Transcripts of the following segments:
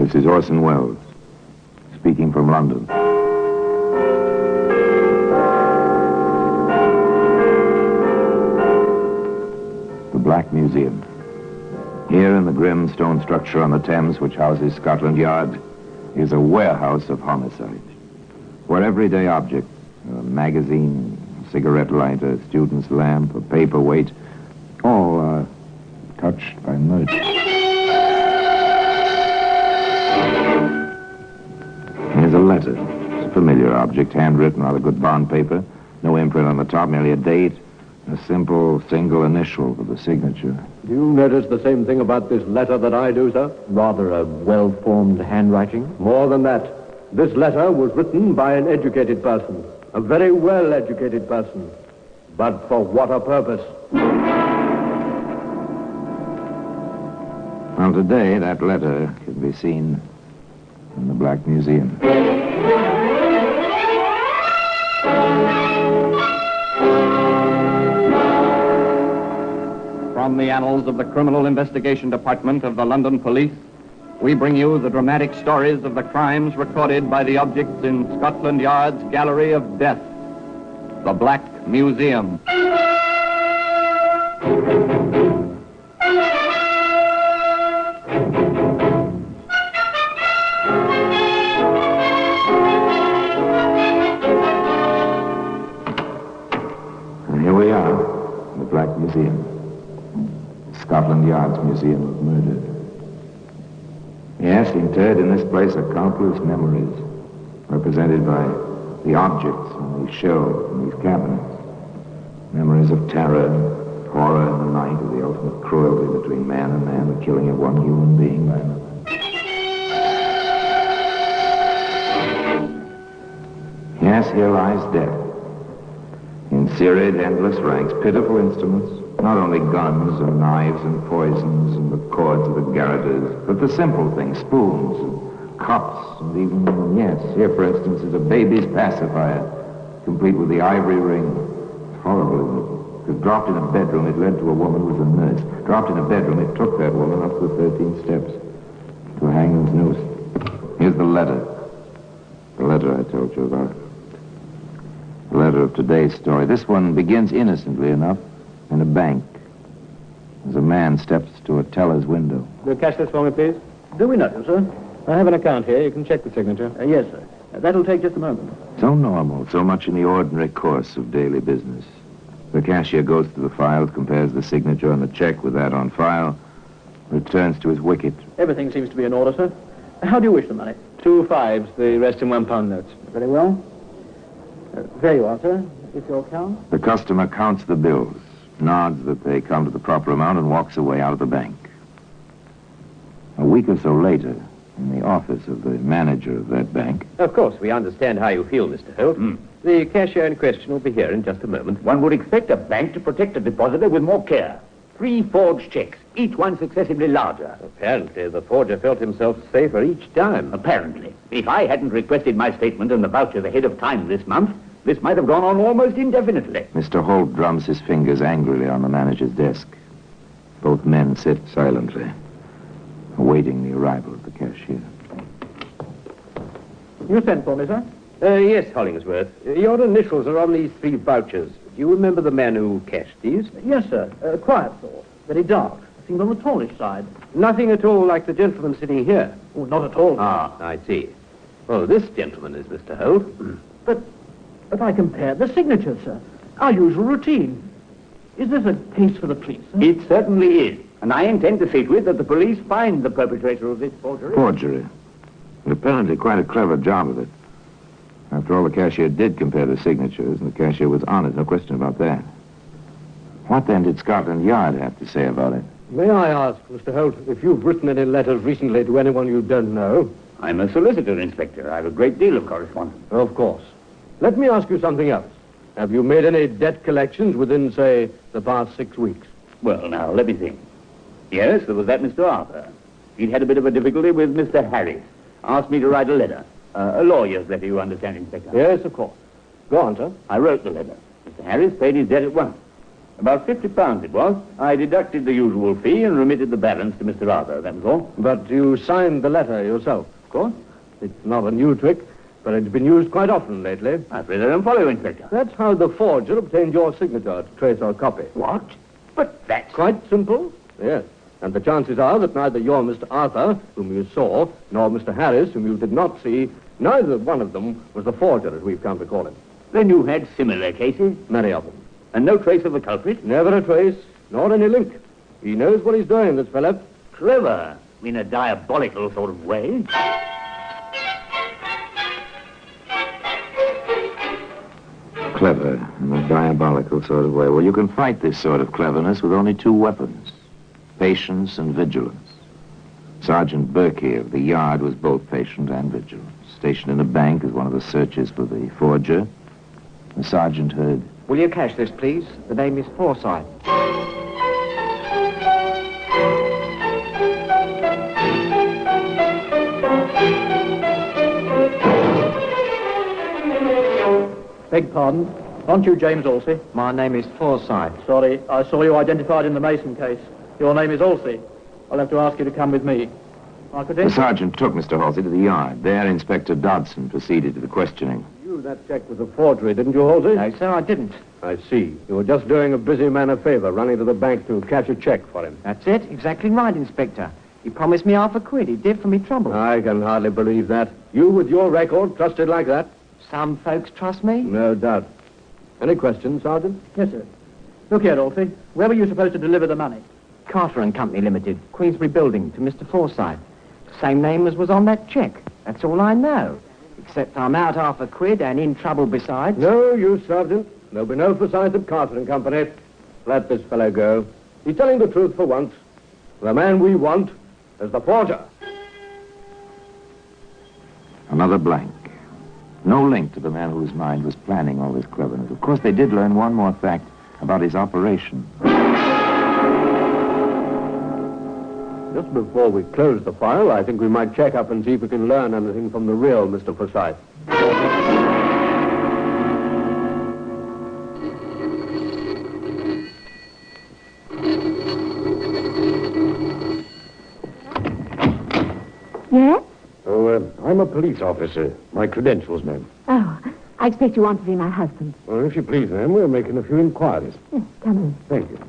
This is Orson Welles, speaking from London. The Black Museum. Here in the grim stone structure on the Thames, which houses Scotland Yard, is a warehouse of homicide, where everyday objects, a magazine, a cigarette lighter, a student's lamp, a paperweight, all are touched by murder. Here's a letter. It's a familiar object, handwritten, rather good bond paper. No imprint on the top, merely a date, a simple single initial for the signature. Do you notice the same thing about this letter that I do, sir? Rather a well-formed handwriting? More than that. This letter was written by an educated person. A very well-educated person. But for what a purpose? Well, today, that letter can be seen in the Black Museum. From the annals of the Criminal Investigation Department of the London Police, we bring you the dramatic stories of the crimes recorded by the objects in Scotland Yard's Gallery of Death, the Black Museum. And here we are, the Black Museum. Scotland Yard's Museum of Murder. Yes, interred in this place are countless memories, represented by the objects on these shelves and these cabinets. Memories of terror, horror in the night, of the ultimate cruelty between man and man, the killing of one human being by another. Yes, here lies death. In serried, endless ranks, pitiful instruments, not only guns and knives and poisons and the cords of the garroters, but the simple things, spoons and cups and even, yes, here, for instance, is a baby's pacifier, complete with the ivory ring. It's horrible, isn't it? Because dropped in a bedroom, it led to a woman who was a nurse. Dropped in a bedroom, it took that woman up the 13 steps to a hangman's noose. Here's the letter. The letter I told you about. The letter of today's story. This one begins innocently enough in a bank. As a man steps to a teller's window. Will you cash this for me, please? Do we know, sir? I have an account here. You can check the signature. Yes, sir. That'll take just a moment. So normal, so much in the ordinary course of daily business. The cashier goes to the files, compares the signature on the check with that on file, returns to his wicket. Everything seems to be in order, sir. How do you wish the money? 2 5s, the rest in £1 notes. Very well. There you are, sir. It's your account. The customer counts the bills, nods that they come to the proper amount, and walks away out of the bank. A week or so later, in the office of the manager of that bank. Of course, we understand how you feel, Mr. Holt. The cashier in question will be here in just a moment. One would expect a bank to protect a depositor with more care. 3 forged checks, each one successively larger. Apparently, the forger felt himself safer each time. Apparently. If I hadn't requested my statement and the voucher ahead of time this month, this might have gone on almost indefinitely. Mr. Holt drums his fingers angrily on the manager's desk. Both men sit silently, awaiting the arrival of the cashier. You sent for me, sir? Yes, Hollingsworth. Your initials are on these 3 vouchers. Do you remember the man who cashed these? Yes, sir. Quiet sort. Very dark. Seemed on the tallish side. Nothing at all like the gentleman sitting here. Oh, not at all. Ah, I see. Well, this gentleman is Mr. Holt. But I compared the signatures, sir. Our usual routine. Is this a case for the police, sir? It certainly is. And I intend to see to it that the police find the perpetrator of this forgery. Forgery. And apparently quite a clever job of it. After all, the cashier did compare the signatures, and the cashier was honest, no question about that. What then did Scotland Yard have to say about it? May I ask, Mr. Holt, if you've written any letters recently to anyone you don't know? I'm a solicitor, Inspector. I have a great deal of correspondence. Of course. Let me ask you something else. Have you made any debt collections within, say, the past 6 weeks? Well, now, let me think. Yes, there was that Mr. Arthur. He'd had a bit of a difficulty with Mr. Harris. Asked me to write a letter. A lawyer's letter, you understand, Inspector. Yes, of course. Go on, sir. I wrote the letter. Mr. Harris paid his debt at once. About £50 it was. I deducted the usual fee and remitted the balance to Mr. Arthur, that was all. But you signed the letter yourself. Of course. It's not a new trick, but it's been used quite often lately. I'm afraid I don't follow, Inspector. That's how the forger obtained your signature to trace our copy. What? But that's... Quite simple. Yes. And the chances are that neither your Mr. Arthur, whom you saw, nor Mr. Harris, whom you did not see, neither one of them was the forger, as we've come to call him. Then you had similar cases? Many of them. And no trace of the culprit? Never a trace, nor any link. He knows what he's doing, this fellow. Clever, in a diabolical sort of way. Clever in a diabolical sort of way. Well, you can fight this sort of cleverness with only two weapons, patience and vigilance. Sergeant Berkey of the Yard was both patient and vigilant. Stationed in a bank as one of the searchers for the forger, the sergeant heard... Will you cash this, please? The name is Forsyth. Beg pardon. Aren't you James Alsey? My name is Forsyth. Sorry, I saw you identified in the Mason case. Your name is Alsey. I'll have to ask you to come with me. The sergeant took Mr. Halsey to the Yard. There, Inspector Dodson proceeded to the questioning. That check was a forgery, didn't you, Halsey? No, sir, I didn't. I see. You were just doing a busy man a favor, running to the bank to cash a check for him. That's it. Exactly right, Inspector. He promised me £50. He did for me trouble. I can hardly believe that. You, with your record, trusted like that? Some folks trust me. No doubt. Any questions, Sergeant? Yes, sir. Look here, Alsey. Where were you supposed to deliver the money? Carter and Company Limited, Queensbury Building, to Mr. Forsyth. Same name as was on that check. That's all I know. Except I'm out £50 and in trouble besides. No use, Sergeant. There'll be no Forsyth at Carter and Company. Let this fellow go. He's telling the truth for once. The man we want is the forger. Another blank. No link to the man whose mind was planning all this cleverness. Of course, they did learn one more fact about his operation. Just before we close the file, I think we might check up and see if we can learn anything from the real Mr. Forsyth. Yes? Oh, I'm a police officer. My credentials, ma'am. Oh, I expect you want to see my husband. Well, if you please, ma'am, we're making a few inquiries. Yes, come in. Thank you.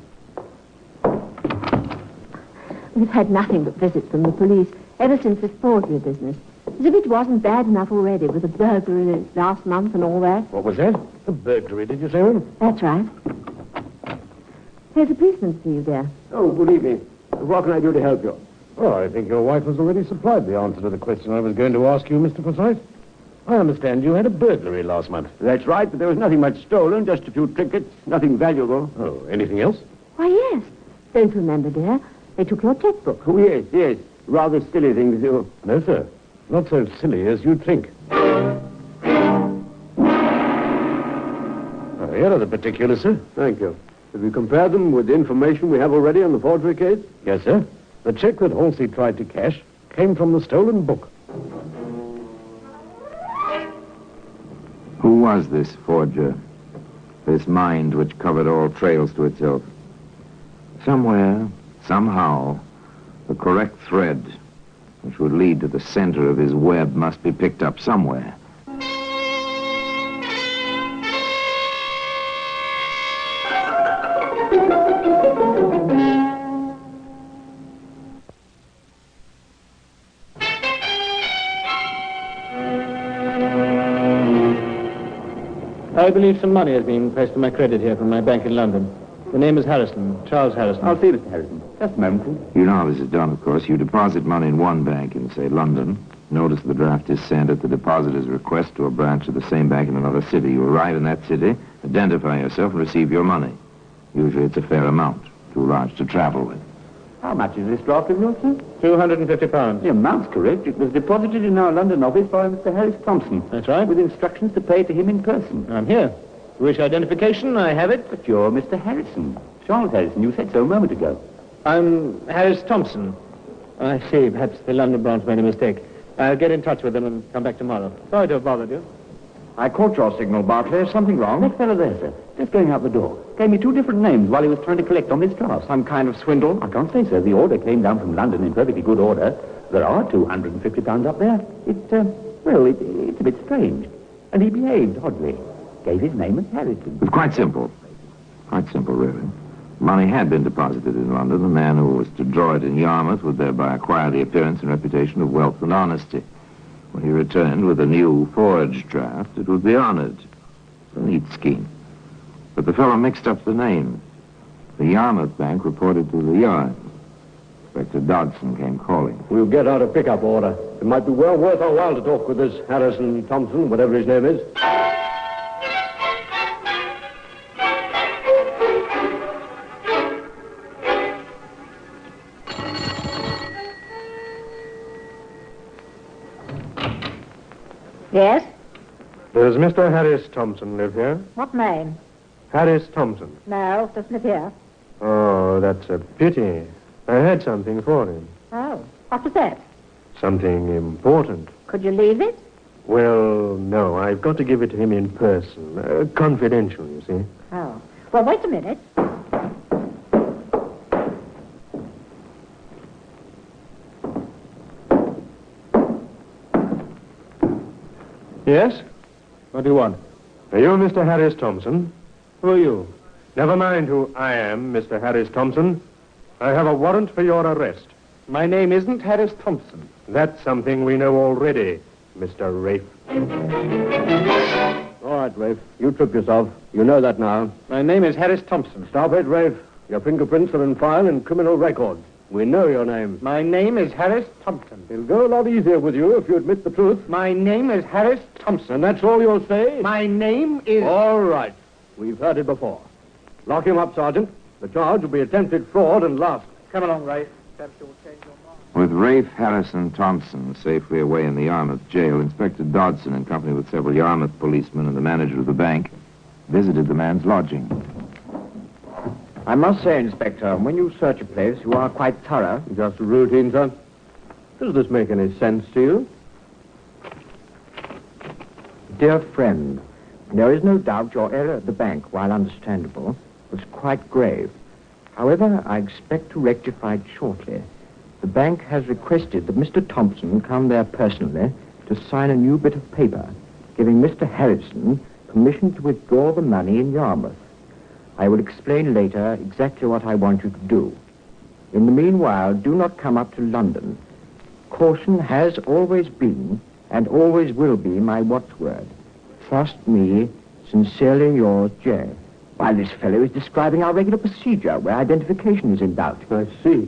We've had nothing but visits from the police ever since this forgery business. As if it wasn't bad enough already with the burglary last month and all that. What was that? A burglary, did you say, ma'am? That's right. Here's a policeman to see you there. Oh, good evening. What can I do to help you? Oh, I think your wife has already supplied the answer to the question I was going to ask you, Mr. Forsyth. I understand you had a burglary last month. That's right, but there was nothing much stolen, just a few trinkets, nothing valuable. Oh, anything else? Why, yes. Don't you remember, dear? They took your checkbook. Oh, yes. Rather silly things, too. No, sir. Not so silly as you'd think. Here are the particulars, sir. Thank you. Have you compared them with the information we have already on the forgery case? Yes, sir. The check that Halsey tried to cash came from the stolen book. Who was this forger? This mind which covered all trails to itself? Somewhere, somehow, the correct thread which would lead to the center of his web must be picked up somewhere. I believe some money has been pressed to my credit here from my bank in London. The name is Harrison, Charles Harrison. I'll see Mr. Harrison. Just a moment, please. You know how this is done, of course. You deposit money in one bank in, say, London. Notice the draft is sent at the depositor's request to a branch of the same bank in another city. You arrive in that city, identify yourself, and receive your money. Usually it's a fair amount, too large to travel with. How much is this draft of yours, sir? £250. The amount's correct. It was deposited in our London office by Mr. Harris Thompson. That's right. With instructions to pay to him in person. I'm here. You wish identification? I have it. But you're Mr. Harrison. Charles Harrison. You said so a moment ago. I'm Harris Thompson. I see. Perhaps the London branch made a mistake. I'll get in touch with them and come back tomorrow. Sorry to have bothered you. I caught your signal, Barclay. Is something wrong? That fellow there, sir. Just going out the door. Gave me 2 different names while he was trying to collect on this draft. Some kind of swindle? I can't say so. The order came down from London in perfectly good order. There are £250 up there. It's a bit strange. And he behaved oddly. Gave his name as Harrison. It was quite simple. Quite simple, really. Money had been deposited in London. The man who was to draw it in Yarmouth would thereby acquire the appearance and reputation of wealth and honesty. When he returned with a new forged draft, it would be honored. A neat scheme. But the fellow mixed up the names. The Yarmouth bank reported to the Yard. Inspector Dodson came calling. We'll get out a pickup order. It might be well worth our while to talk with this Harrison Thompson, whatever his name is. Yes? Does Mr. Harris Thompson live here? What name? Harris Thompson. No, doesn't live here. Oh, that's a pity. I had something for him. Oh, what was that? Something important. Could you leave it? Well, no, I've got to give it to him in person. Confidential, you see. Oh. Well, wait a minute. Yes? What do you want? Are you Mr. Harris Thompson? Who are you? Never mind who I am, Mr. Harris Thompson. I have a warrant for your arrest. My name isn't Harris Thompson. That's something we know already, Mr. Rafe. All right, Rafe. You trip yourself. You know that now. My name is Harris Thompson. Stop it, Rafe. Your fingerprints are in file in criminal records. We know your name. My name is Harris Thompson. It'll go a lot easier with you if you admit the truth. My name is Harris Thompson. And that's all you'll say? My name is... All right. We've heard it before. Lock him up, Sergeant. The charge will be attempted fraud and larceny. Come along, Rafe. Perhaps you'll change your mind. With Rafe Harrison Thompson safely away in the Yarmouth jail, Inspector Dodson, in company with several Yarmouth policemen and the manager of the bank, visited the man's lodging. I must say, Inspector, when you search a place, you are quite thorough. Just a routine, sir. Does this make any sense to you? Dear friend, there is no doubt your error at the bank, while understandable, was quite grave. However, I expect to rectify it shortly. The bank has requested that Mr. Thompson come there personally to sign a new bit of paper, giving Mr. Harrison permission to withdraw the money in Yarmouth. I will explain later exactly what I want you to do. In the meanwhile, do not come up to London. Caution has always been and always will be my watchword. Trust me, sincerely yours, J. While this fellow is describing our regular procedure where identification is in doubt. I see.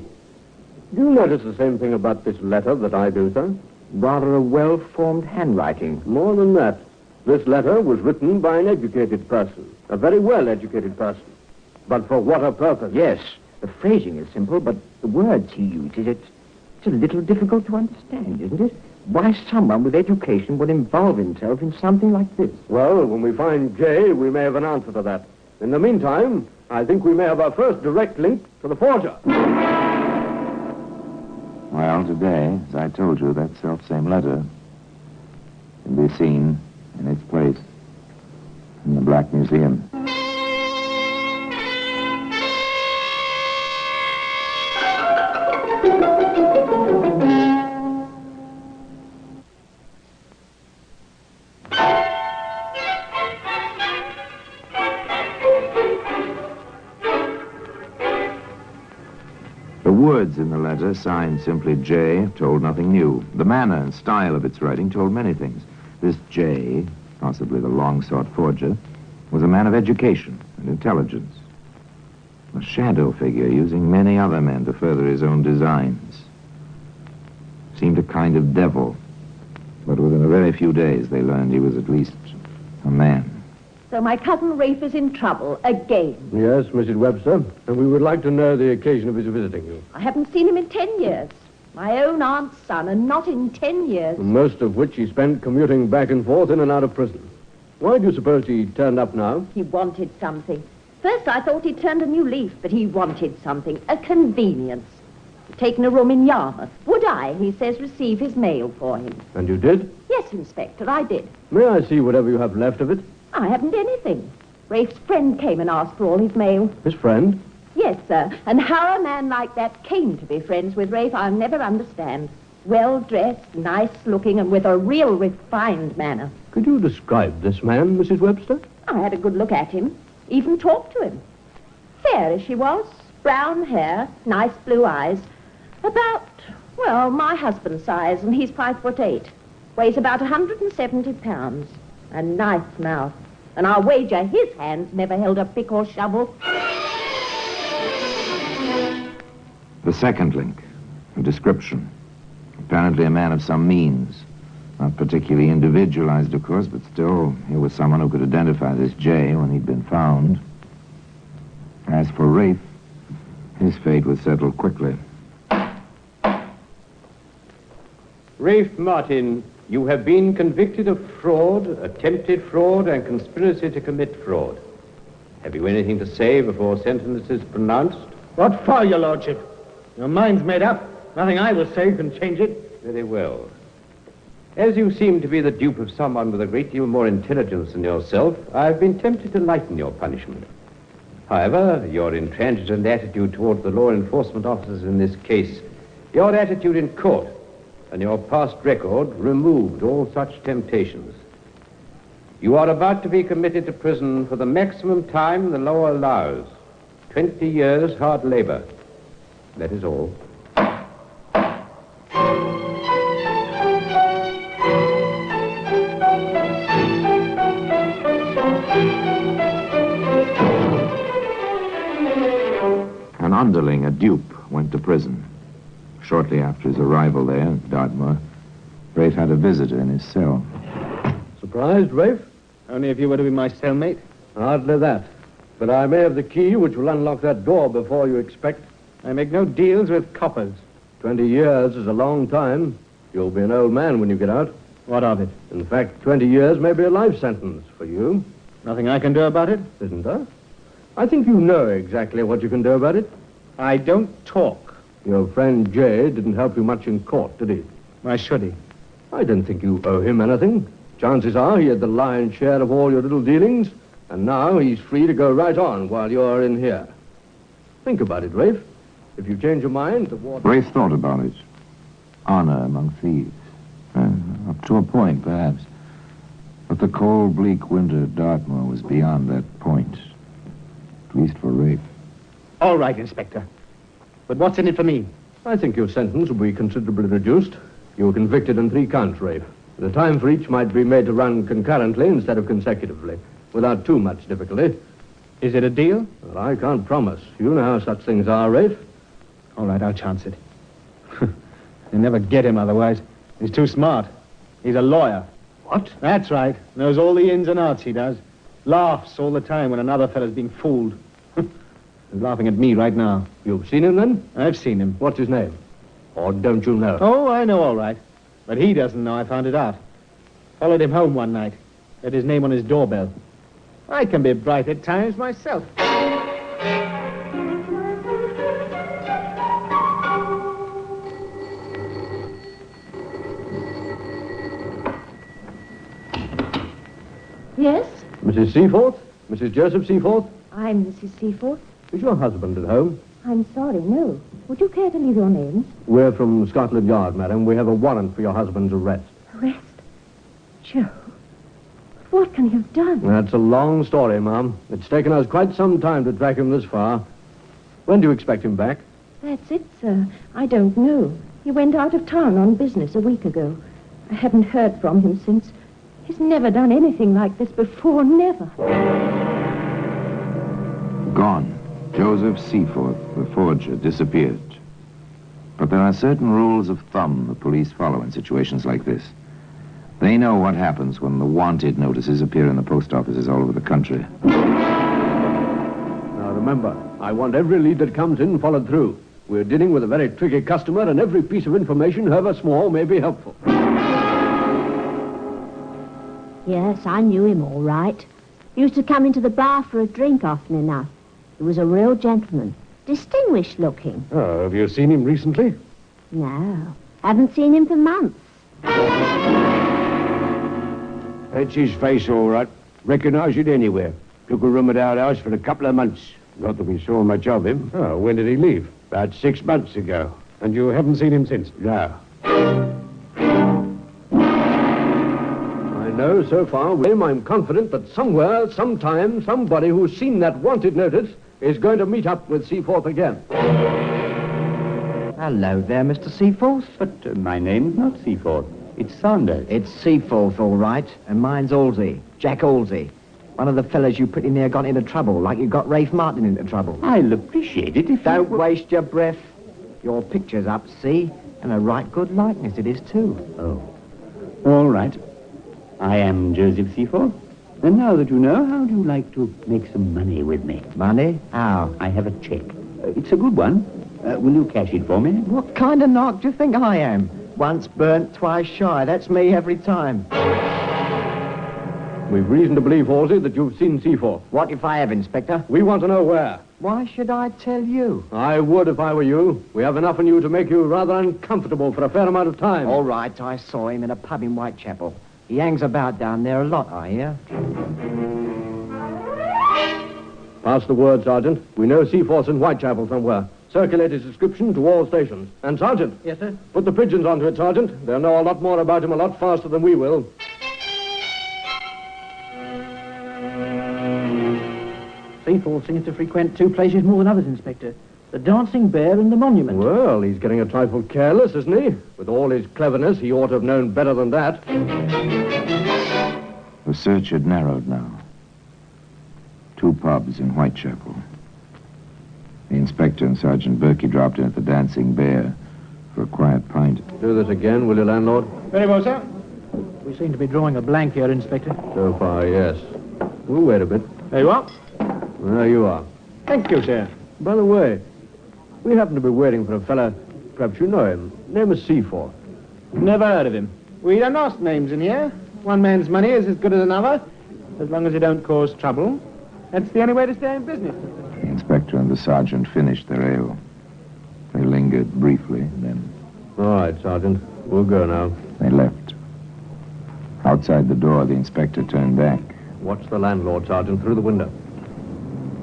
Do you notice the same thing about this letter that I do, sir? Rather a well-formed handwriting. More than that. This letter was written by an educated person. A very well-educated person. But for what a purpose? Yes, the phrasing is simple, but the words he uses, it's a little difficult to understand, isn't it? Why someone with education would involve himself in something like this? Well, when we find J, we may have an answer to that. In the meantime, I think we may have our first direct link to the forger. Well, today, as I told you, that self-same letter can be seen in its place in the Black Museum. The words in the letter, signed simply J, told nothing new. The manner and style of its writing told many things. This J, possibly the long-sought forger, was a man of education and intelligence. A shadow figure using many other men to further his own designs. Seemed a kind of devil, but within a very few days they learned he was at least a man. So my cousin Rafe is in trouble again. Yes, Mrs. Webster, and we would like to know the occasion of his visiting you. I haven't seen him in 10 years. My own aunt's son, and not in 10 years. Most of which he spent commuting back and forth in and out of prison. Why do you suppose he turned up now? He wanted something. First I thought he'd turned a new leaf, but he wanted something. A convenience. He'd taken a room in Yarmouth. Would I, he says, receive his mail for him? And you did? Yes, Inspector, I did. May I see whatever you have left of it? I haven't anything. Rafe's friend came and asked for all his mail. His friend? Yes, sir. And how a man like that came to be friends with Rafe, I'll never understand. Well-dressed, nice-looking, and with a real refined manner. Could you describe this man, Mrs. Webster? I had a good look at him, even talked to him. Fair as she was, brown hair, nice blue eyes. About, well, my husband's size, and he's 5'8". Weighs about 170 pounds. A nice mouth. And I'll wager his hands never held a pick or shovel. The second link, a description. Apparently a man of some means. Not particularly individualized, of course, but still, here was someone who could identify this J when he'd been found. As for Rafe, his fate was settled quickly. Rafe Martin, you have been convicted of fraud, attempted fraud, and conspiracy to commit fraud. Have you anything to say before sentence is pronounced? What for, your lordship? Your mind's made up. Nothing I will say can change it. Very well. As you seem to be the dupe of someone with a great deal more intelligence than yourself, I've been tempted to lighten your punishment. However, your intransigent attitude toward the law enforcement officers in this case, your attitude in court, and your past record removed all such temptations. You are about to be committed to prison for the maximum time the law allows. 20 years hard labor. That is all. An underling, a dupe, went to prison. Shortly after his arrival there, Dartmoor, Rafe had a visitor in his cell. Surprised, Rafe? Only if you were to be my cellmate. Hardly that. But I may have the key which will unlock that door before you expect. I make no deals with coppers. 20 years is a long time. You'll be an old man when you get out. What of it? In fact, 20 years may be a life sentence for you. Nothing I can do about it? Isn't there? I think you know exactly what you can do about it. I don't talk. Your friend Jay didn't help you much in court, did he? Why should he? I don't think you owe him anything. Chances are he had the lion's share of all your little dealings, and now he's free to go right on while you're in here. Think about it, Rafe. If you change your mind, the water... Rafe thought about it. Honor among thieves. Up to a point, perhaps. But the cold, bleak winter at Dartmoor was beyond that point. At least for Rafe. All right, Inspector. But what's in it for me? I think your sentence will be considerably reduced. You were convicted on 3 counts, Rafe. The time for each might be made to run concurrently instead of consecutively, without too much difficulty. Is it a deal? Well, I can't promise. You know how such things are, Rafe. All right, I'll chance it. You never get him otherwise. He's too smart. He's a lawyer. What? That's right. Knows all the ins and outs, he does. Laughs all the time when another fellow's being fooled. He's laughing at me right now. You've seen him, then? I've seen him. What's his name? Or don't you know? Oh, I know all right. But he doesn't know I found it out. Followed him home one night. Had his name on his doorbell. I can be bright at times myself. Yes? Mrs. Seaforth? Mrs. Joseph Seaforth? I'm Mrs. Seaforth. Is your husband at home? I'm sorry, no. Would you care to leave your names? We're from Scotland Yard, madam. We have a warrant for your husband's arrest. Arrest? Joe, what can he have done? That's a long story, ma'am. It's taken us quite some time to track him this far. When do you expect him back? That's it, sir. I don't know. He went out of town on business a week ago. I haven't heard from him since. He's never done anything like this before, never. Gone. Joseph Seaforth, the forger, disappeared. But there are certain rules of thumb the police follow in situations like this. They know what happens when the wanted notices appear in the post offices all over the country. Now remember, I want every lead that comes in followed through. We're dealing with a very tricky customer, and every piece of information, however small, may be helpful. Yes, I knew him all right. He used to come into the bar for a drink often enough. He was a real gentleman. Distinguished looking. Oh, have you seen him recently? No, haven't seen him for months. That's his face, all right. Recognize it anywhere. Took a room at our house for a couple of months. Not that we saw much of him. Oh, when did he leave? About 6 months ago. And you haven't seen him since? No. I know so far, William, I'm confident that somewhere, sometime, somebody who's seen that wanted notice is going to meet up with Seaforth again. Hello there, Mr. Seaforth. But my name's not Seaforth. It's Saunders. It's Seaforth, all right, and mine's Halsey, Jack Halsey. One of the fellas you pretty near got into trouble, like you got Rafe Martin into trouble. I'll appreciate it if Don't waste your breath. Your picture's up, see? And a right good likeness it is, too. Oh. All right. I am Joseph Seaforth. And now that you know, how do you like to make some money with me? Money? How? I have a check. It's a good one. Will you cash it for me? What kind of narc do you think I am? Once burnt, twice shy. That's me every time. We've reason to believe, Halsey, that you've seen Seaforth. What if I have, Inspector? We want to know where. Why should I tell you? I would if I were you. We have enough in you to make you rather uncomfortable for a fair amount of time. All right, I saw him in a pub in Whitechapel. He hangs about down there a lot, I hear. Pass the word, Sergeant. We know Seaforth's in Whitechapel somewhere. Circulate his description to all stations. And, Sergeant. Yes, sir? Put the pigeons onto it, Sergeant. They'll know a lot more about him a lot faster than we will. Seaforth seems to frequent two places more than others, Inspector. The Dancing Bear and the Monument. Well, he's getting a trifle careless, isn't he? With all his cleverness, he ought to have known better than that. The search had narrowed now. 2 pubs in Whitechapel. The inspector and Sergeant Berkey dropped in at the Dancing Bear for a quiet pint. Do this again, will you, landlord? Very well, sir. We seem to be drawing a blank here, Inspector. So far, yes. We'll wait a bit. There you are. There you are. Thank you, sir. By the way, we happen to be waiting for a fella, perhaps you know him, name is Seaforth. Never heard of him. We don't ask names in here. One man's money is as good as another, as long as you don't cause trouble. That's the only way to stay in business. The inspector and the sergeant finished their ale. They lingered briefly, then All right, Sergeant. We'll go now. they left. Outside the door, the inspector turned back. Watch the landlord, Sergeant, through the window.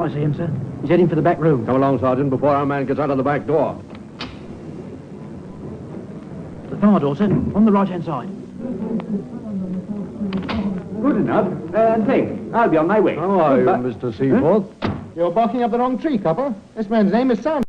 I see him, sir. He's heading for the back room. Come along, Sergeant, before our man gets out of the back door. The fire door, sir. On the right-hand side. Good enough. Think. I'll be on my way. How are you, Mr. Seaforth? You're barking up the wrong tree, copper. This man's name is Saunders.